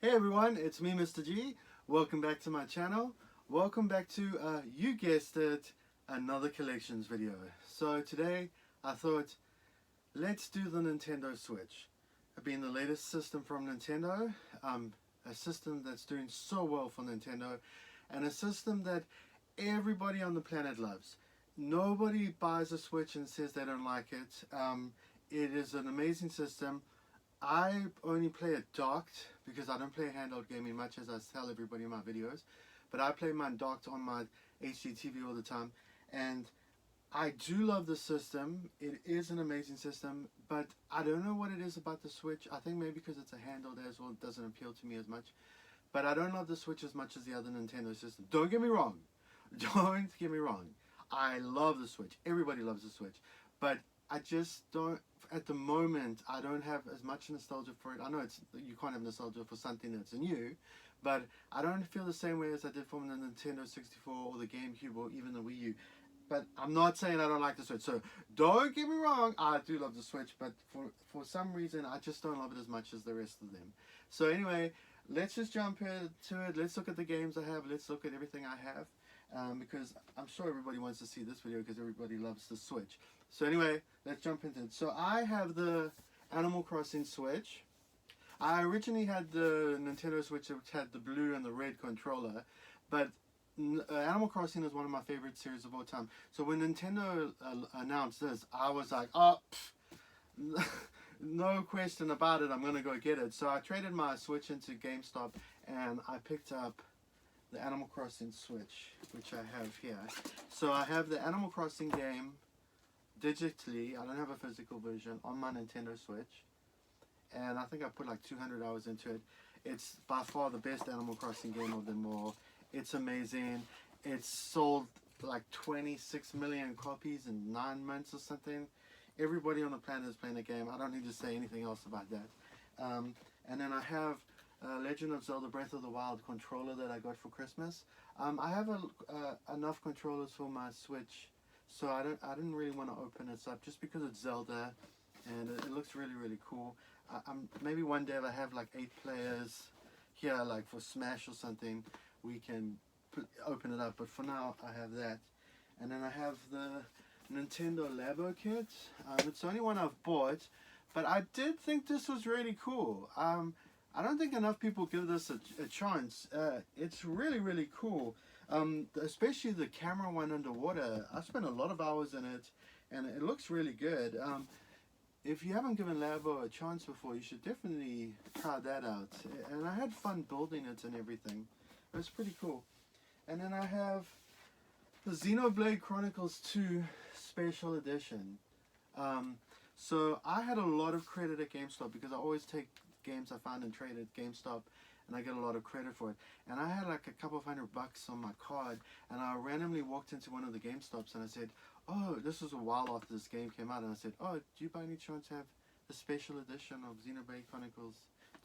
Hey everyone, it's me, Mr. G. Welcome back to my channel. Welcome back to, you guessed it, another collections video. So today I thought, let's do the Nintendo Switch. Being the latest system from Nintendo, a system that's doing so well for Nintendo, and a system that everybody on the planet loves. Nobody buys a Switch and says they don't like it. It is an amazing system. I only play it docked because I don't play handheld gaming much, as I tell everybody in my videos, but I play mine docked on my HDTV all the time, and I do love the system. It is an amazing system, but I don't know what it is about the Switch. I think maybe because it's a handheld as well, it doesn't appeal to me as much, but I don't love the Switch as much as the other Nintendo systems. Don't get me wrong. Don't get me wrong. I love the Switch. Everybody loves the Switch, but I just don't, at the moment, I don't have as much nostalgia for it. I know you can't have nostalgia for something that's new, but I don't feel the same way as I did from the Nintendo 64 or the GameCube or even the Wii U. But I'm not saying I don't like the Switch. So don't get me wrong, I do love the Switch, but for some reason I just don't love it as much as the rest of them. So anyway, let's just jump into it. Let's look at the games I have. Let's look at everything I have. Because I'm sure everybody wants to see this video because everybody loves the Switch. So anyway, let's jump into it. So I have the Animal Crossing Switch. I originally had the Nintendo Switch which had the blue and the red controller, but Animal Crossing is one of my favorite series of all time. So when Nintendo announced this, I was like, oh, no question about it, I'm going to go get it. So I traded my Switch into GameStop and I picked up the Animal Crossing Switch, which I have here. So I have the Animal Crossing game digitally. I don't have a physical version on my Nintendo Switch, and I think I put like 200 hours into it. It's by far the best Animal Crossing game of them all. It's amazing. It's sold like 26 million copies in 9 months or something. Everybody on the planet is playing the game. I don't need to say anything else about that. And then I have Legend of Zelda Breath of the Wild controller that I got for Christmas. I have enough controllers for my Switch, so I didn't really want to open this up just because it's Zelda, and it looks really cool. Maybe one day if I have like 8 players here, like for Smash or something, we can open it up. But for now, I have that, and then I have the Nintendo Labo kit. It's the only one I've bought, but I did think this was really cool. I don't think enough people give this a chance. It's really cool, especially the camera one underwater. I spent a lot of hours in it, and it looks really good. If you haven't given Labo a chance before, you should definitely try that out. And I had fun building it and everything. It was pretty cool. And then I have the Xenoblade Chronicles 2 Special Edition. So I had a lot of credit at GameStop because I always take games I found and trade at GameStop, and I get a lot of credit for it. And I had like a couple of $100 on my card, and I randomly walked into one of the GameStops and I said, oh, this was a while after this game came out, and I said, oh, do you by any chance have the special edition of Xenoblade Chronicles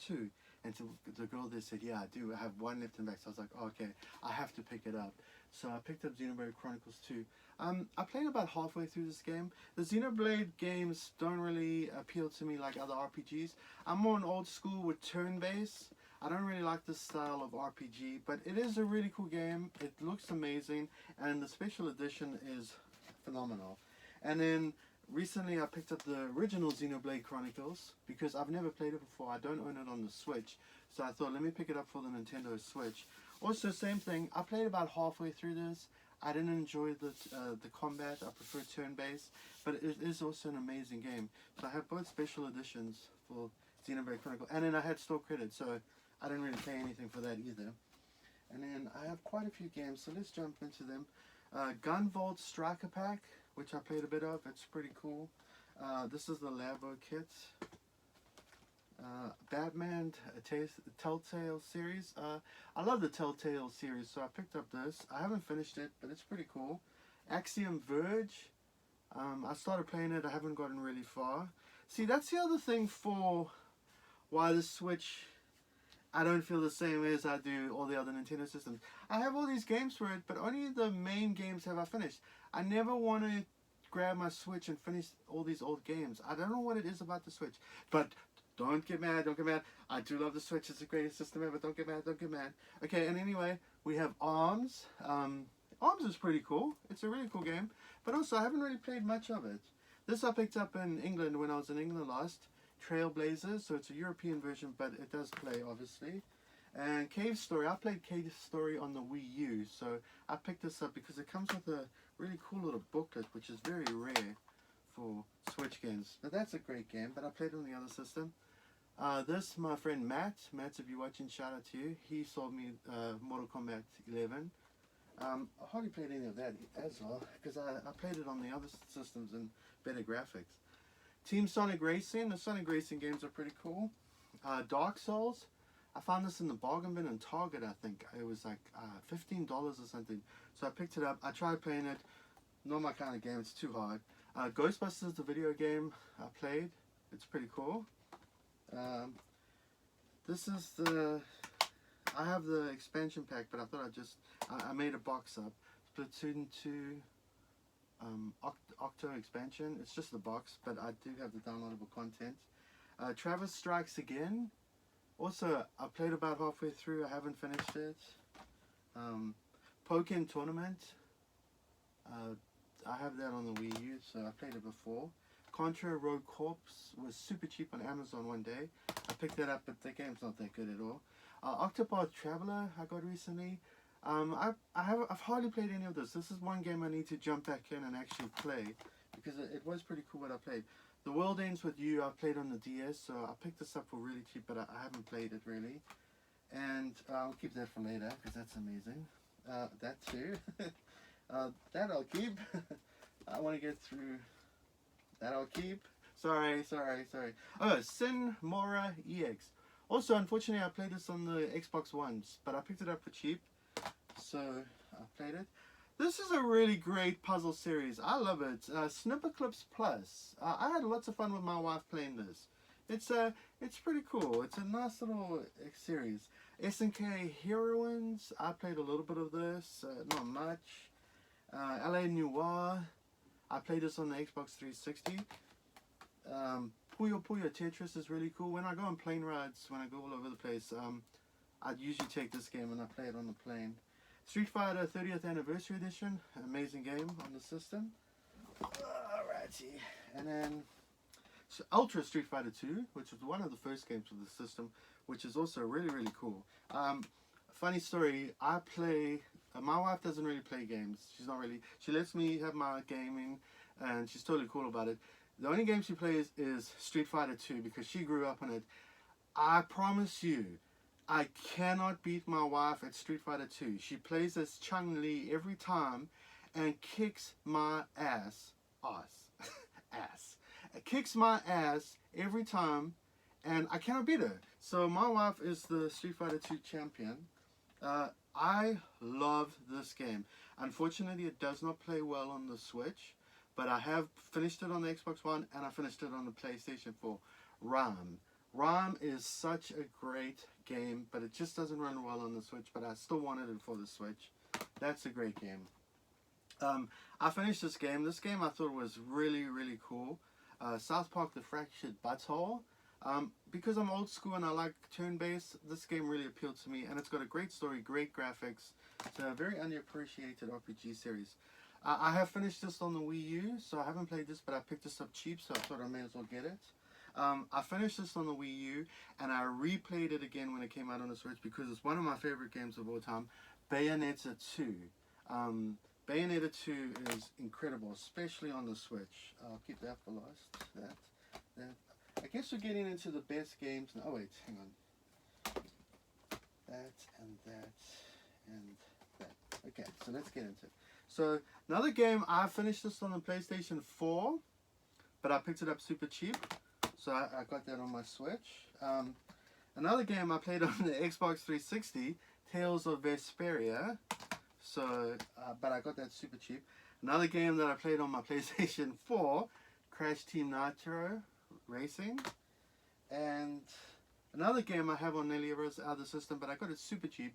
2? And so the girl there said, yeah, I do. I have one left in back. So I was like, oh, okay, I have to pick it up. So I picked up Xenoblade Chronicles 2. I played about halfway through this game. The Xenoblade games don't really appeal to me like other RPGs. I'm more an old school with turn-based. I don't really like this style of RPG, but it is a really cool game. It looks amazing, and the special edition is phenomenal. And then recently I picked up the original Xenoblade Chronicles because I've never played it before. I don't own it on the Switch, so I thought let me pick it up for the Nintendo Switch. Also, same thing, I played about halfway through this. I didn't enjoy the combat. I prefer turn-based, but it is also an amazing game. So I have both special editions for Xenoblade Chronicles, and then I had store credit, so I didn't really pay anything for that either. And then I have quite a few games, so let's jump into them. Gunvolt Striker Pack, which I played a bit of. It's pretty cool. This is the Labo kit. Batman Telltale series. I love the Telltale series, so I picked up this. I haven't finished it, but it's pretty cool. Axiom Verge. I started playing it. I haven't gotten really far. See, that's the other thing for why the Switch, I don't feel the same way as I do all the other Nintendo systems. I have all these games for it, but only the main games have I finished. I never want to grab my Switch and finish all these old games. I don't know what it is about the Switch, but Don't get mad, don't get mad. I do love the Switch. It's the greatest system ever. Don't get mad, don't get mad. Okay, and anyway, we have Arms. Arms is pretty cool. It's a really cool game. But also, I haven't really played much of it. This I picked up in England when I was in England last. Trailblazers, so it's a European version, but it does play, obviously. And Cave Story. I played Cave Story on the Wii U, so I picked this up because it comes with a really cool little booklet, which is very rare for Switch games. But that's a great game, but I played it on the other system. This, my friend Matt, if you're watching, shout out to you. He sold me Mortal Kombat 11. I hardly played any of that as well, because I played it on the other systems and better graphics. Team Sonic Racing. The Sonic Racing games are pretty cool. Dark Souls. I found this in the bargain bin in Target, I think. It was like $15 or something. So I picked it up. I tried playing it. Not my kind of game. It's too hard. Ghostbusters, the video game I played. It's pretty cool. This is the... I have the expansion pack, but I thought I made a box up. Splatoon 2 Octo expansion. It's just the box, but I do have the downloadable content. Travis Strikes Again. Also, I played about halfway through. I haven't finished it. Pokken Tournament. I have that on the Wii U, so I played it before. Contra Rogue Corps was super cheap on Amazon one day. I picked that up, but the game's not that good at all. Octopath Traveler I got recently. I've hardly played any of this. This is one game I need to jump back in and actually play, because it was pretty cool what I played. The World Ends With You I played on the DS, so I picked this up for really cheap, but I haven't played it really. And I'll keep that for later, because that's amazing. That too. That I'll keep. I want to get through. That I'll keep. Sorry. Oh, Sin Mora EX. Also, unfortunately, I played this on the Xbox One, but I picked it up for cheap, so I played it. This is a really great puzzle series. I love it. Snipperclips Plus. I had lots of fun with my wife playing this. It's pretty cool. It's a nice little series. SNK Heroines. I played a little bit of this, not much. LA Noire. I played this on the Xbox 360. Puyo Puyo Tetris is really cool. When I go on plane rides, when I go all over the place, I'd usually take this game and I play it on the plane. Street Fighter 30th Anniversary Edition, an amazing game on the system. Alrighty. And then Ultra Street Fighter 2, which was one of the first games of the system, which is also really, really cool. Funny story, my wife doesn't really play games. She lets me have my gaming, and she's totally cool about it. The only game she plays is Street Fighter 2 because she grew up on it. I promise you, I cannot beat my wife at Street Fighter 2. She plays as Chun-Li every time and kicks my ass. Kicks my ass every time, and I cannot beat her. So my wife is the Street Fighter 2 champion. I love this game. Unfortunately, it does not play well on the Switch, but I have finished it on the Xbox One and I finished it on the PlayStation 4. Ram is such a great game, but it just doesn't run well on the Switch, but I still wanted it for the Switch. That's a great game. I finished this game. This game I thought was really, really cool. South Park The Fractured Butthole. Because I'm old school and I like turn-based, this game really appealed to me, and it's got a great story, great graphics. It's a very underappreciated RPG series. I have finished this on the Wii U, so I haven't played this, but I picked this up cheap, so I thought I may as well get it. I finished this on the Wii U, and I replayed it again when it came out on the Switch because it's one of my favorite games of all time, Bayonetta 2. Bayonetta 2 is incredible, especially on the Switch. I'll keep that for last. I guess we're getting into the best games now. Oh wait, hang on. That and that and that. Okay, so let's get into it. So another game, I finished this on the PlayStation 4, but I picked it up super cheap. So I got that on my Switch. Another game I played on the Xbox 360, Tales of Vesperia. So, but I got that super cheap. Another game that I played on my PlayStation 4, Crash Team Nitro Racing. And another game I have on nearly every other system, but I got it super cheap,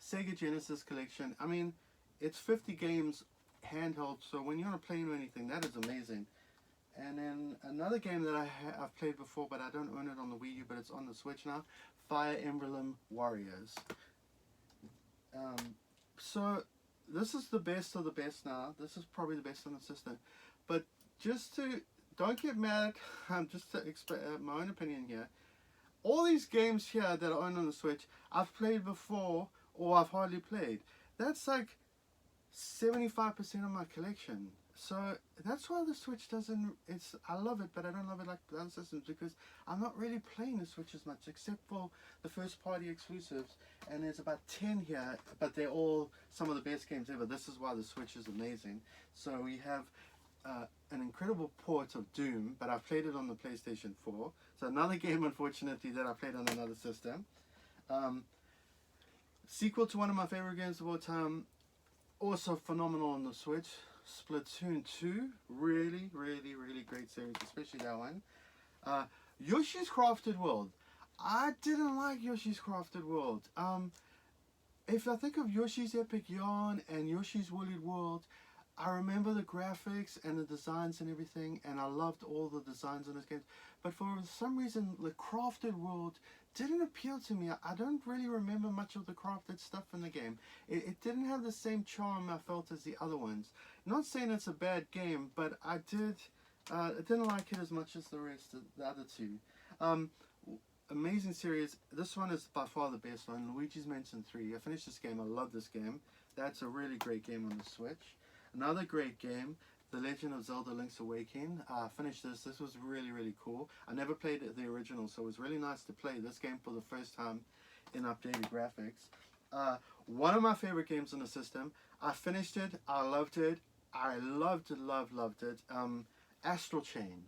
Sega Genesis Collection. I mean, it's 50 games handheld, so when you're on a plane or anything, that is amazing. And then another game that I've played before, but I don't own it on the Wii U, but it's on the Switch now, Fire Emblem Warriors. So this is the best of the best now. This is probably the best on the system. But don't get mad, just to express my own opinion here. All these games here that I own on the Switch, I've played before or I've hardly played. That's like 75% of my collection. So that's why the Switch I love it, but I don't love it like the other systems because I'm not really playing the Switch as much except for the first party exclusives, and there's about 10 here, but they're all some of the best games ever. This is why the Switch is amazing. So we have an incredible port of Doom, but I've played it on the PlayStation 4. So another game, unfortunately, that I played on another system. Sequel to one of my favorite games of all time, also phenomenal on the Switch, Splatoon 2. Really, really, really great series, especially that one. Yoshi's Crafted World. I didn't like Yoshi's Crafted World. If I think of Yoshi's Epic Yarn and Yoshi's Woolly World, I remember the graphics and the designs and everything, and I loved all the designs in this game. But for some reason, the Crafted World didn't appeal to me. I don't really remember much of the crafted stuff in the game. It didn't have the same charm I felt as the other ones. Not saying it's a bad game, but I didn't like it as much as the rest of the other two. Amazing series. This one is by far the best one. Luigi's Mansion 3. I finished this game. I love this game. That's a really great game on the Switch. Another great game, The Legend of Zelda Link's Awakening. I finished this. This was really, really cool. I never played the original, so it was really nice to play this game for the first time in updated graphics. One of my favorite games on the system. I finished it. I loved it. I loved it. Astral Chain.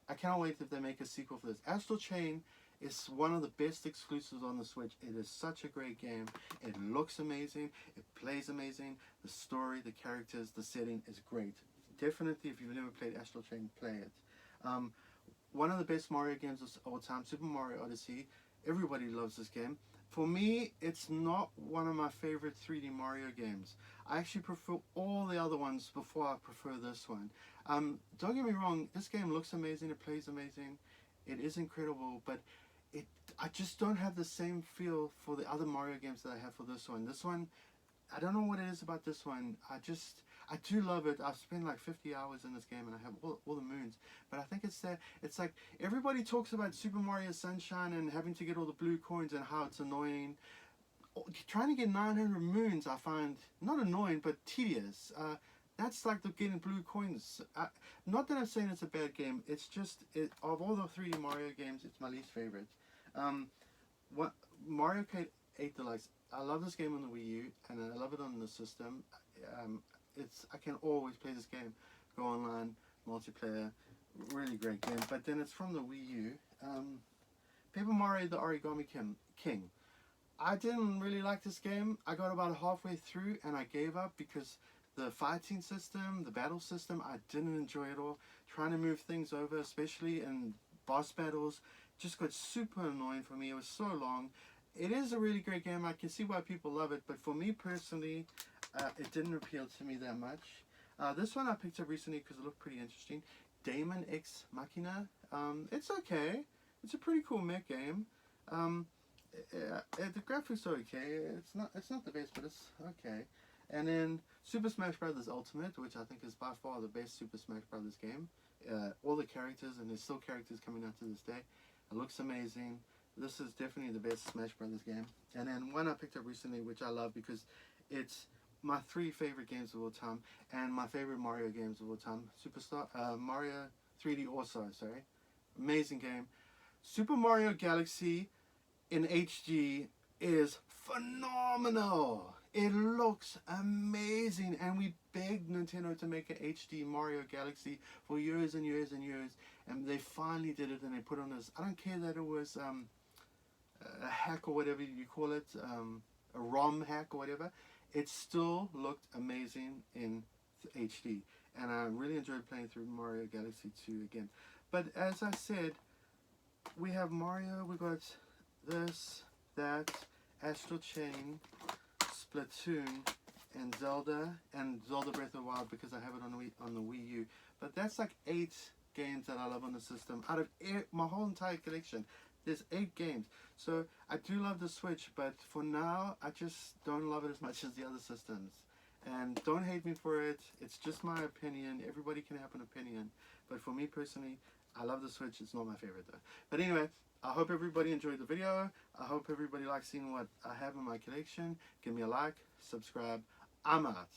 I can't wait if they make a sequel for this. Astral Chain is one of the best exclusives on the Switch. It is such a great game. It looks amazing. It plays amazing. The story, the characters, the setting is great. Definitely, if you've never played Astral Chain, play it. One of the best Mario games of all time, Super Mario Odyssey. Everybody loves this game. For me, it's not one of my favorite 3D Mario games. I actually prefer all the other ones before I prefer this one. Don't get me wrong, this game looks amazing. It plays amazing. It is incredible, but I just don't have the same feel for the other Mario games that I have for this one. This one, I don't know what it is about this one. I do love it. I've spent like 50 hours in this game and I have all the moons. But I think it's like everybody talks about Super Mario Sunshine and having to get all the blue coins and how it's annoying. Trying to get 900 moons I find not annoying but tedious. That's like the getting blue coins. Not that I'm saying it's a bad game. It's just, of all the 3D Mario games, it's my least favorite. Mario Kart 8 Deluxe. I love this game on the Wii U, and I love it on the system. I can always play this game. Go online, multiplayer, really great game. But then it's from the Wii U. Paper Mario: The Origami King. I didn't really like this game. I got about halfway through and I gave up because the fighting system, the battle system, I didn't enjoy it all. Trying to move things over, especially in boss battles, just got super annoying for me. It was so long. It is a really great game. I can see why people love it, but for me personally, it didn't appeal to me that much. This one I picked up recently because it looked pretty interesting. Daemon X Machina. It's okay. It's a pretty cool mech game. The graphics are okay. It's not the best, but it's okay. And then Super Smash Bros. Ultimate, which I think is by far the best Super Smash Bros. Game. All the characters, and there's still characters coming out to this day. It looks amazing. This is definitely the best Smash Bros. Game. And then one I picked up recently, which I love because it's my 3 favorite games of all time and my favorite Mario games of all time. Mario 3D All-Stars, sorry. Amazing game. Super Mario Galaxy in HD is phenomenal. It looks amazing, and we begged Nintendo to make an HD Mario Galaxy for years and years and years, and they finally did it, and they put on this. I don't care that it was a hack or whatever you call it, a ROM hack or whatever. It still looked amazing in HD, and I really enjoyed playing through Mario Galaxy 2 again. But as I said, we have Mario, we got this, that, Astral Chain, Splatoon, and Zelda Breath of the Wild because I have it on the Wii U. But that's like 8 games that I love on the system. Out of my whole entire collection, there's 8 games. So I do love the Switch, but for now, I just don't love it as much as the other systems. And don't hate me for it. It's just my opinion. Everybody can have an opinion. But for me personally, I love the Switch. It's not my favorite though. But anyway, I hope everybody enjoyed the video. I hope everybody likes seeing what I have in my collection. Give me a like, subscribe. I'm out.